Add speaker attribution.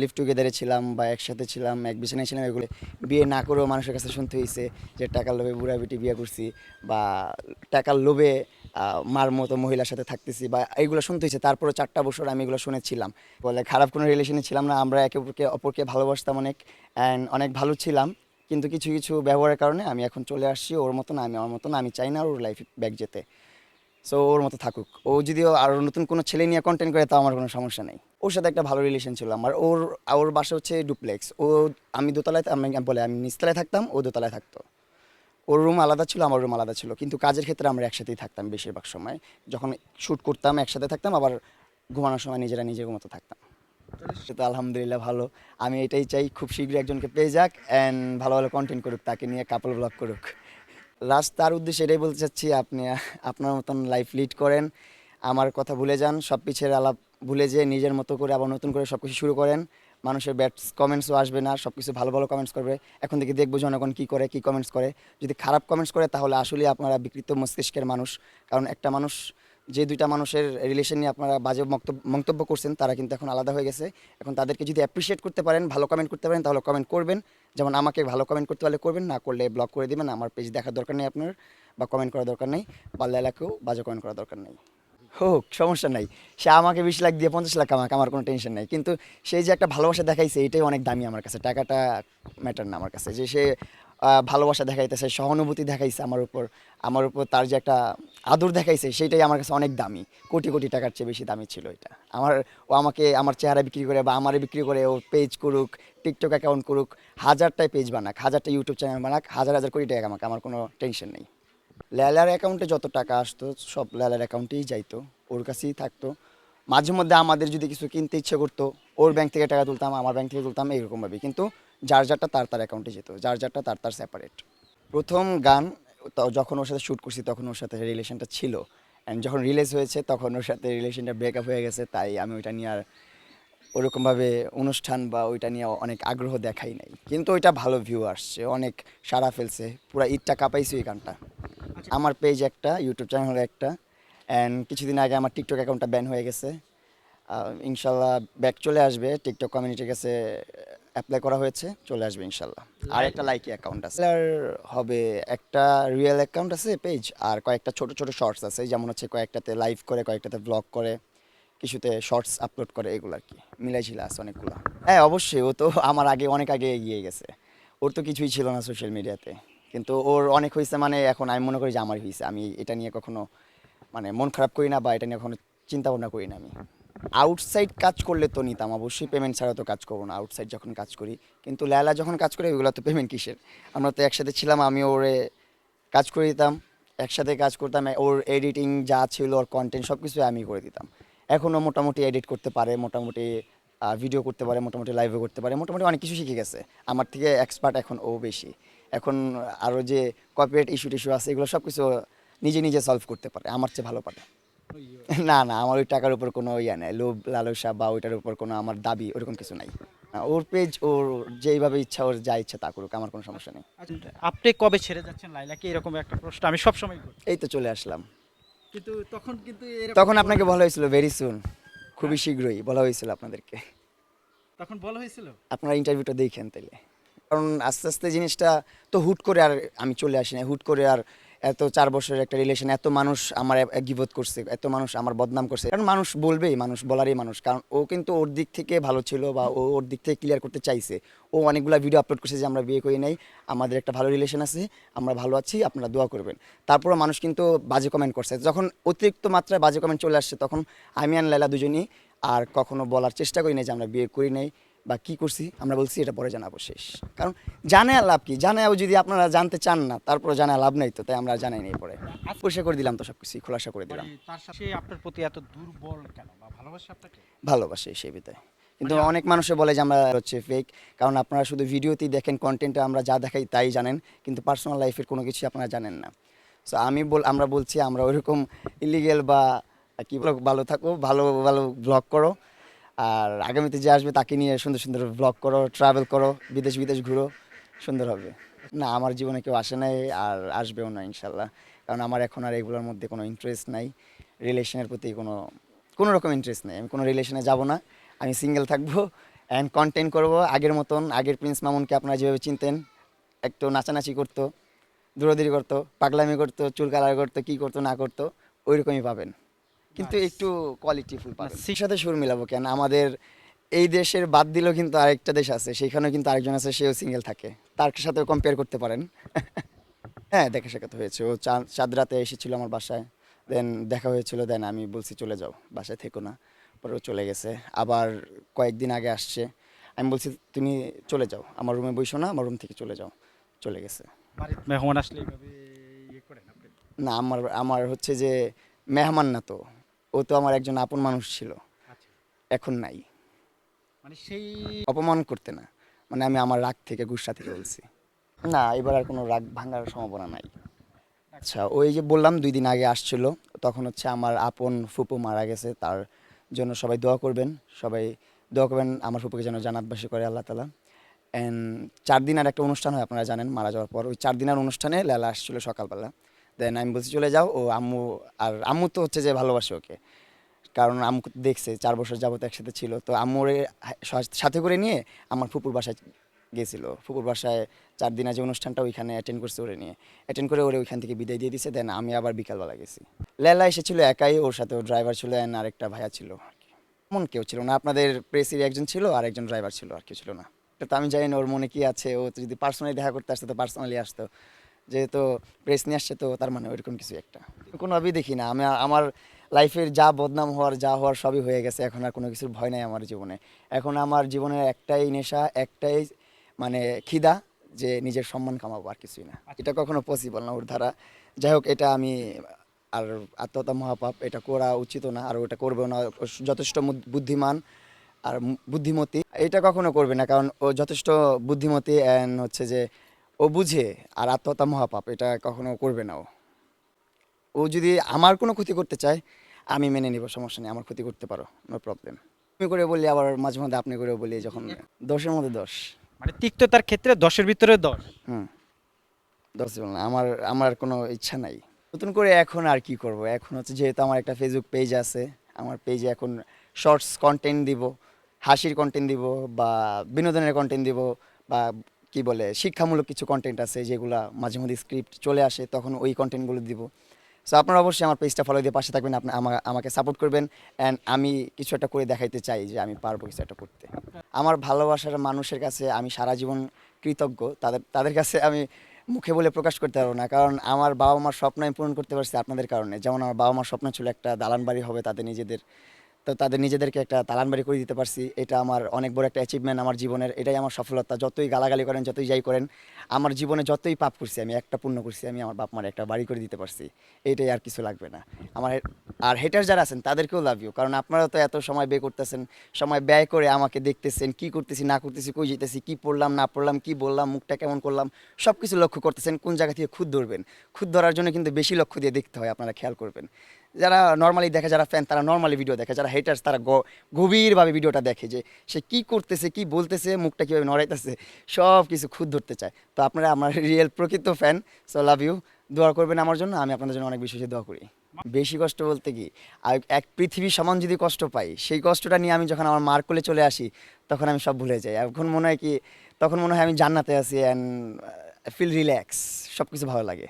Speaker 1: Leave টুগেদারে ছিলাম বা একসাথে ছিলাম, এক বিছানায় ছিলাম, এগুলো বিয়ে না করেও মানুষের কাছে শুনতে হয়েছে যে টাকার লোভে বুড়া বিটি বিয়ে করছি, বা টাকার লোভে মার মতো মহিলার সাথে থাকতেছি, বা এইগুলো শুনতে হয়েছে। তারপরে 4টা বছর আমি এগুলো শুনেছিলাম। বলে খারাপ কোনো রিলেশনে ছিলাম না, আমরা একে অপরকে অপরকে ভালোবাসতাম অনেক, অ্যান্ড অনেক ভালো ছিলাম। কিন্তু কিছু কিছু ব্যবহারের কারণে আমি এখন চলে আসছি। ওর মতো না, আমি আমার মতো না, আমি চাই না ওর লাইফ ব্যাক যেতে। সো ওর মতো থাকুক। ও যদিও আরও নতুন কোনো ছেলে নিয়ে কন্টেন্ট করে, তাও আমার কোনো সমস্যা নেই। ওর সাথে একটা ভালো রিলেশন ছিল আমার। ওর ওর বাসা হচ্ছে ডুপ্লেক্স। আমি দোতলায়, আমি নিচতলায় থাকতাম, ও দোতলায় থাকতো। ওর রুম আলাদা ছিল, আমার রুম আলাদা ছিল, কিন্তু কাজের ক্ষেত্রে আমরা একসাথেই থাকতাম বেশিরভাগ সময়। যখন শ্যুট করতাম একসাথে থাকতাম, আবার ঘুমানোর সময় নিজেরা নিজের মতো থাকতাম। সেটা আলহামদুলিল্লাহ ভালো। আমি এটাই চাই, খুব শীঘ্রই একজনকে পেয়ে যাক, অ্যান্ড ভালো ভালো কন্টেন্ট করুক, তাকে নিয়ে কাপল ব্লগ করুক। লাস্ট তার উদ্দেশ্যে এটাই বলতে চাচ্ছি, আপনি আপনার মতন লাইফ লিড করেন, আমার কথা ভুলে যান, সব পিছের আলাপ ভুলে যেয়ে নিজের মতো করে আবার নতুন করে সব কিছু শুরু করেন। মানুষের ব্যাড কমেন্টসও আসবে না, সব কিছু ভালো ভালো কমেন্টস করবে। এখন থেকে দেখবো জনগণ কী করে, কী কমেন্টস করে। যদি খারাপ কমেন্টস করে, তাহলে আসলে আপনারা বিকৃত মস্তিষ্কের মানুষ। কারণ একটা মানুষ, যে দুইটা মানুষের রিলেশন নিয়ে আপনারা বাজে মন্তব্য করছেন, তারা কিন্তু এখন আলাদা হয়ে গেছে। এখন তাদেরকে যদি অ্যাপ্রিসিয়েট করতে পারেন, ভালো কমেন্ট করতে পারেন, তাহলে কমেন্ট করবেন। যেমন আমাকে ভালো কমেন্ট করতে পারলে করবেন, না করলে ব্লক করে দিবেন। আমার পেজ দেখার দরকার নেই আপনার, বা কমেন্ট করার দরকার নেই, বা লেলাকেও বাজে কমেন্ট করার দরকার নেই। হোক, সমস্যা নাই। সে আমাকে 20 লাখ দিয়ে 50 লাখ আমাকে, আমার কোনো টেনশন নাই। কিন্তু সেই যে একটা ভালোবাসা দেখাইছে, এটাই অনেক দামি আমার কাছে। টাকাটা ম্যাটার না আমার কাছে। যে সে ভালোবাসা দেখাইতেছে, সহানুভূতি দেখাইছে আমার উপর তার যে একটা আদর দেখাইছে, সেইটাই আমার কাছে অনেক দামি। কোটি কোটি টাকার চেয়ে বেশি দামি ছিল এটা আমার। ও আমাকে আমার চেহারা বিক্রি করে বা আমারে বিক্রি করে, ও পেজ করুক, টিকটক অ্যাকাউন্ট করুক, হাজারটায় পেজ বানাক, হাজারটা ইউটিউব চ্যানেল বানাক, হাজার হাজার কোটি টাকা আমাকে, আমার কোনো টেনশন নেই। লেলার অ্যাকাউন্টে যত টাকা আসতো, সব লেলার অ্যাকাউন্টেই যাইতো, ওর কাছেই থাকতো। মাঝে মধ্যে আমাদের যদি কিছু কিনতে ইচ্ছে করতো, ওর ব্যাংক থেকে টাকা তুলতাম, আমার ব্যাংক থেকে তুলতাম, এইরকমভাবে। কিন্তু যার যারটা তার তার অ্যাকাউন্টে যেত, যার যারটা তার তার সেপারেট। প্রথম গান যখন ওর সাথে শ্যুট করছি, তখন ওর সাথে রিলেশনটা ছিল, অ্যান্ড যখন রিলিজ হয়েছে, তখন ওর সাথে রিলেশনটা ব্রেকআপ হয়ে গেছে। তাই আমি ওইটা নিয়ে আর ওরকমভাবে অনুষ্ঠান বা ওইটা নিয়ে অনেক আগ্রহ দেখাই নাই। কিন্তু ওইটা ভালো ভিউ আসছে, অনেক সাড়া ফেলছে, পুরো ঈদটা কাঁপাইছে ওই গানটা। আমার পেজ একটা, ইউটিউব চ্যানেল একটা, অ্যান্ড কিছুদিন আগে আমার টিকটক অ্যাকাউন্টটা ব্যান হয়ে গেছে। ইনশাল্লাহ ব্যাক চলে আসবে। টিকটক কমিউনিটির কাছে অ্যাপ্লাই করা হয়েছে, চলে আসবে ইনশাল্লাহ। আর একটা লাইকি অ্যাকাউন্ট আছে আর হবে। একটা রিয়েল অ্যাকাউন্ট আছে পেজ, আর কয়েকটা ছোট ছোট শর্টস আছে, যেমন হচ্ছে কয়েকটাতে লাইভ করে, কয়েকটাতে ব্লগ করে, কিছুতে শর্টস আপলোড করে, এগুলো আর কি। মিলাইঝিলা আছে অনেকগুলো। হ্যাঁ অবশ্যই, ও তো আমার আগে, অনেক আগে এগিয়ে গেছে। ওর তো কিছুই ছিল না সোশ্যাল মিডিয়াতে, কিন্তু ওর অনেক হয়েছে। মানে এখন আমি মনে করি যে আমারই হয়েছে। আমি এটা নিয়ে কখনো মানে মন খারাপ করি না, বা এটা নিয়ে কখনো চিন্তা ভাবনা করি না আমি। আউটসাইড কাজ করলে তো নিতাম অবশ্যই, পেমেন্ট ছাড়া তো কাজ করবো না আউটসাইড যখন কাজ করি। কিন্তু লেলা যখন কাজ করে, ওইগুলো তো পেমেন্ট কিসের? আমরা তো একসাথে ছিলাম, আমি ওরে কাজ করে দিতাম, একসাথে কাজ করতাম। ওর এডিটিং যা ছিল, ওর কন্টেন্ট সব কিছু আমি করে দিতাম। এখনও মোটামুটি এডিট করতে পারে, মোটামুটি ভিডিও করতে পারে, মোটামুটি লাইভও করতে পারে, মোটামুটি অনেক কিছু শিখে গেছে। আমার থেকে এক্সপার্ট এখন ও বেশি। এখন আরও যে কপিরাইট ইস্যু টিস্যু আছে, এগুলো সব কিছু নিজে নিজে সলভ করতে পারে, আমার চেয়ে ভালো পারে। না না, আমার ওই টাকার উপর কোনো ইয়ে নেই, লোভ লালসা বা ওইটার উপর কোনো আমার দাবি ওরকম কিছু নাই। ওর পেজ, ওর যেইভাবে ইচ্ছা, ওর যা ইচ্ছা তা করুক, আমার কোনো সমস্যা নেই।
Speaker 2: আচ্ছা, আপনি কবে ছেড়ে যাচ্ছেন লাইলাকে, এরকম একটা প্রশ্ন আমি সবসময় করি।
Speaker 1: এই তো চলে আসলাম।
Speaker 2: কিন্তু তখন কিন্তু
Speaker 1: তখন
Speaker 2: এরকমই বলা
Speaker 1: আপনাকে বলা
Speaker 2: হয়েছিল।
Speaker 1: হয়েছিল ভেরি সুন, খুবই
Speaker 2: হ্যাঁ,
Speaker 1: শীঘ্রই বলা হয়েছিল আপনাদেরকে।
Speaker 2: তখন বলা হয়েছিল।
Speaker 1: আপনারা ইন্টারভিউটা দেখেন তাইলে। কারণ আস্তে আস্তে জিনিসটা তো হুট করে আর আমি চলে আসি না, হুট করে আর এত 4 বছরের একটা রিলেশন, এত মানুষ আমার গিবত করছে, এত মানুষ আমার বদনাম করছে। কারণ মানুষ বলবেই, মানুষ বলারই মানুষ। কারণ ও কিন্তু ওর দিক থেকে ভালো ছিল, বা ও ওর দিক থেকে ক্লিয়ার করতে চাইছে। ও অনেকগুলো ভিডিও আপলোড করছে যে আমরা বিয়ে করি নাই, আমাদের একটা ভালো রিলেশন আছে, আমরা ভালো আছি, আপনারা দোয়া করবেন। তারপরে মানুষ কিন্তু বাজে কমেন্ট করছে। যখন অতিরিক্ত মাত্রায় বাজে কমেন্ট চলে আসছে, তখন আমি আর লায়লা দুজনই আর কখনো বলার চেষ্টা করি নাই যে আমরা বিয়ে করি নাই বা কী করছি। আমরা বলছি এটা পরে জানাবো, শেষ। কারণ জানে আর লাভ কি? জানাও যদি আপনারা জানতে চান না, তারপরে জানা লাভ নাই তো, তাই আমরা জানাই নাই পরে। পরিষ্কার করে দিলাম তো, সব কিছু খোলাসা করে
Speaker 2: মানে
Speaker 1: দিলাম।
Speaker 2: তার সাথে আপনার প্রতি এত দুর্বল কেন, বা ভালোবাসে আপনাকে?
Speaker 1: ভালোবাসে সেই বিধায়। কিন্তু
Speaker 2: মানে
Speaker 1: অনেক মানুষে বলে যে আমরা হচ্ছে ফেক। কারণ আপনারা শুধু ভিডিওতেই দেখেন, কন্টেন্টে আমরা যা দেখাই তাই জানেন, কিন্তু পার্সোনাল লাইফের কোনো কিছু আপনারা জানেন না। সো আমরা বলছি, আমরা ওইরকম ইলিগেল বা কি বলো, ভালো থাকো, ভালো ভালো ব্লগ করো। আর আগামীতে যে আসবে তাকে নিয়ে সুন্দর সুন্দর ব্লগ করো, ট্রাভেল করো, বিদেশ বিদেশ ঘুরো, সুন্দর হবে। না, আমার জীবনে কেউ আসে নাই, আর আসবেও না ইনশাল্লাহ। কারণ আমার এখন আর এগুলোর মধ্যে কোনো ইন্টারেস্ট নাই। রিলেশনের প্রতি কোনো কোনো রকম ইন্টারেস্ট নেই। আমি কোনো রিলেশনে যাব না, আমি সিঙ্গেল থাকবো। অ্যান্ড কন্টেন্ট করব আগের মতন, আগের প্রিন্স মামুনকে আপনারা যেভাবে চিনতেন, একটু নাচানাচি করতো, দৌড়াদৌড়ি করতো, পাগলামি করতো, চুল কালার করতো, কী করতো না করতো, ওই রকমই পাবেন, কিন্তু
Speaker 2: Nice.
Speaker 1: একটু কোয়ালিটিফুল পাবেন।
Speaker 2: সি-
Speaker 1: সেই সাথে সুর মিলাবো কেন, আমাদের এই দেশের বাদ দিলেও কিন্তু আরেকটা দেশ আছে, সেখানেও কিন্তু আরেকজন আছে, সেও সিঙ্গেল থাকে, তার সাথেও কম্পেয়ার করতে পারেন। হ্যাঁ, দেখা সাক্ষাৎ হয়েছে, ও চাঁদ রাতে এসেছিল আমার বাসায়, দেন দেখা হয়েছিল, দেন আমি বলছি চলে যাও, বাসায় থেকো না, পরে ও চলে গেছে। আবার কয়েকদিন আগে আসছে, আমি বলছি তুমি চলে যাও, আমার রুমে বসো না, আমার রুম থেকে চলে যাও, চলে গেছে।
Speaker 2: বাড়িতে মেহমান আসলে এইভাবে ইয়ে করেন আপনি?
Speaker 1: না, আমার আমার হচ্ছে যে মেহমান না তো, ও তো আমার একজন আপন মানুষ ছিল,
Speaker 2: আচ্ছা,
Speaker 1: এখন নাই।
Speaker 2: মানে সেই
Speaker 1: অপমান করতে না, মানে আমি আমার রাগ থেকে, গুসা থেকে বলছি। না, এবার আর কোনো রাগ ভাঙার সম্ভাবনা নাই। আচ্ছা, ওই যে বললাম 2 দিন আগে আসছিল, তখন হচ্ছে আমার আপন ফুপু মারা গেছে, তার জন্য সবাই দোয়া করবেন, সবাই দোয়া করবেন আমার ফুপুকে যেন জান্নাতবাসী করে আল্লাহ তাআলা। অ্যান্ড 4 দিনের একটা অনুষ্ঠান হয়, আপনারা জানেন, মারা যাওয়ার পর ওই 4 দিনের অনুষ্ঠানে লেলা আসছিল সকালবেলা, দেন আমি বলছি চলে যাও, ও আম্মু, আর আম্মু তো হচ্ছে যে ভালোবাসে ওকে, কারণ আম্মু দেখছে 4 বছর যাবত একসাথে ছিল, তো আম্মুরে সাথে করে নিয়ে আমার ফুপুর বাসায় গেছিল, ফুপুর বাসায় 4 দিনের যে অনুষ্ঠানটা ওইখানে অ্যাটেন্ড করছে, ওরে নিয়ে অ্যাটেন্ড করে ওরে ওইখান থেকে বিদায় দিয়ে দিছে, দেন আমি আবার বিকালবেলা গেছি। লেলা এসেছিল একাই, ওর সাথে ওর ড্রাইভার ছিল, অ্যান্ড আরেকটা ভাইয়া ছিল আর কি, এমন কেউ ছিল না, আপনাদের প্রেসির একজন ছিল আর একজন ড্রাইভার ছিল, আর কেউ ছিল না। এটা তো আমি জানি না ওর মনে কি আছে, ও তো যদি পার্সোনালি দেখা করতে আসতো তো পার্সোনালি আসতো, যেহেতু প্রেস নিয়ে আসছে তো তার মানে ওইরকম কিছু একটা। কোনোভাবেই দেখি না আমি, আমার লাইফের যা বদনাম হওয়ার যা হওয়ার সবই হয়ে গেছে, এখন আর কোনো কিছুর ভয় নাই আমার জীবনে। এখন আমার জীবনের একটাই নেশা, একটাই মানে খিদা, যে নিজের সম্মান কামাবো, আর কিছুই না। এটা কখনো পসিবল না ওর দ্বারা। যাই হোক, এটা আমি আর আত্মহত্যা মহাপাপ, এটা করা উচিত না, আর ওটা করবেও না। ও যথেষ্ট বুদ্ধিমান আর বুদ্ধিমতী, এটা কখনো করবে না, কারণ ও যথেষ্ট বুদ্ধিমতী, অ্যান্ড হচ্ছে যে ও বুঝে, আর আত্মহত্যা মহাপাপ, এটা কখনো করবে না ও। ও যদি আমার কোনো ক্ষতি করতে চায়, আমি মেনে নিব, সমস্যা নেই, আমার ক্ষতি করতে পারো, নো প্রবলেম। তুমি করে বললি, আবার মাঝে মধ্যে আপনি করে বলি, যখন 10-এর মধ্যে 10।
Speaker 2: মানে তিক্ততার ক্ষেত্রে 10-এর ভিতরে 10।
Speaker 1: হুম, 10 দিব না, আমার আমার কোনো ইচ্ছা নাই নতুন করে। এখন আর কি করব, এখন হচ্ছে যেহেতু আমার একটা ফেসবুক পেজ আছে, আমার পেজে এখন শর্টস কন্টেন্ট দিব, হাসির কন্টেন্ট দিব, বা বিনোদনের কন্টেন্ট দিব, বা কি বলে শিক্ষামূলক কিছু কন্টেন্ট আছে যেগুলা মাঝে মধ্যে স্ক্রিপ্ট চলে আসে, তখন ওই কন্টেন্টগুলো দিব। সো আপনারা অবশ্যই আমার পেজটা ফলো দিয়ে পাশে থাকবেন, আপনি আমাকে সাপোর্ট করবেন, অ্যান্ড আমি কিছু একটা করে দেখাইতে চাই যে আমি পারবো কিছু একটা করতে। আমার ভালোবাসার মানুষের কাছে আমি সারা জীবন কৃতজ্ঞ, তাদের তাদের কাছে আমি মুখে বলে প্রকাশ করতে পারবো না, কারণ আমার বাবা মার স্বপ্ন আমি পূরণ করতে পারছি আপনাদের কারণে। যেমন আমার বাবা মার স্বপ্ন ছিল একটা দালান বাড়ি হবে তাদের নিজেদের, তো তাদের নিজেদেরকে একটা দালান বাড়ি করে দিতে পারছি, এটা আমার অনেক বড় একটা অ্যাচিভমেন্ট আমার জীবনের, এটাই আমার সফলতা। যতই গালাগালি করেন, যতই যাই করেন, আমার জীবনে যতই পাপ করছি, আমি একটা পুণ্য করছি, আমি আমার বাপ মার একটা বাড়ি করে দিতে পারছি, এইটাই, আর কিছু লাগবে না আমার। আর হেটার যারা আছেন তাদেরকেও লাভ ইউ, কারণ আপনারা তো এত সময় ব্যয় করতেছেন, সময় ব্যয় করে আমাকে দেখতেছেন, কি করতেছি না করতেছি, কই যেতেছি, কি পড়লাম না পড়লাম, কি বললাম, মুখটা কেমন করলাম, সব কিছু লক্ষ্য করতেছেন, কোন জায়গা থেকে খুদ ধরবেন। খুদ ধরার জন্য কিন্তু বেশি লক্ষ্য দিয়ে দেখতে হয়, আপনারা খেয়াল করবেন। যারা নর্মালি দেখে, যারা ফ্যান, তারা নর্মালি ভিডিও দেখে, যারা হেটার্স তারা গভীরভাবে ভিডিওটা দেখে, যে সে কি করতেছে, কি বলতেছে, মুখটা কীভাবে নড়াইতেছে, সব কিছু খুদ ধরতে চায়। তো আপনারা আমার রিয়েল প্রকৃত ফ্যান, সো লাভ ইউ, দোয়া করবেন আমার জন্য, আমি আপনাদের জন্য অনেক বেশি বেশি দোয়া করি। বেশি কষ্ট বলতে কি, আর এক পৃথিবী সমান যদি কষ্ট পাই, সেই কষ্টটা নিয়ে আমি যখন আমার মার কোলে চলে আসি, তখন আমি সব ভুলে যাই। এখন মনে হয় কি, তখন মনে হয় আমি জান্নাতে আছি, অ্যান্ড ফিল রিল্যাক্স, সব কিছু ভালো লাগে।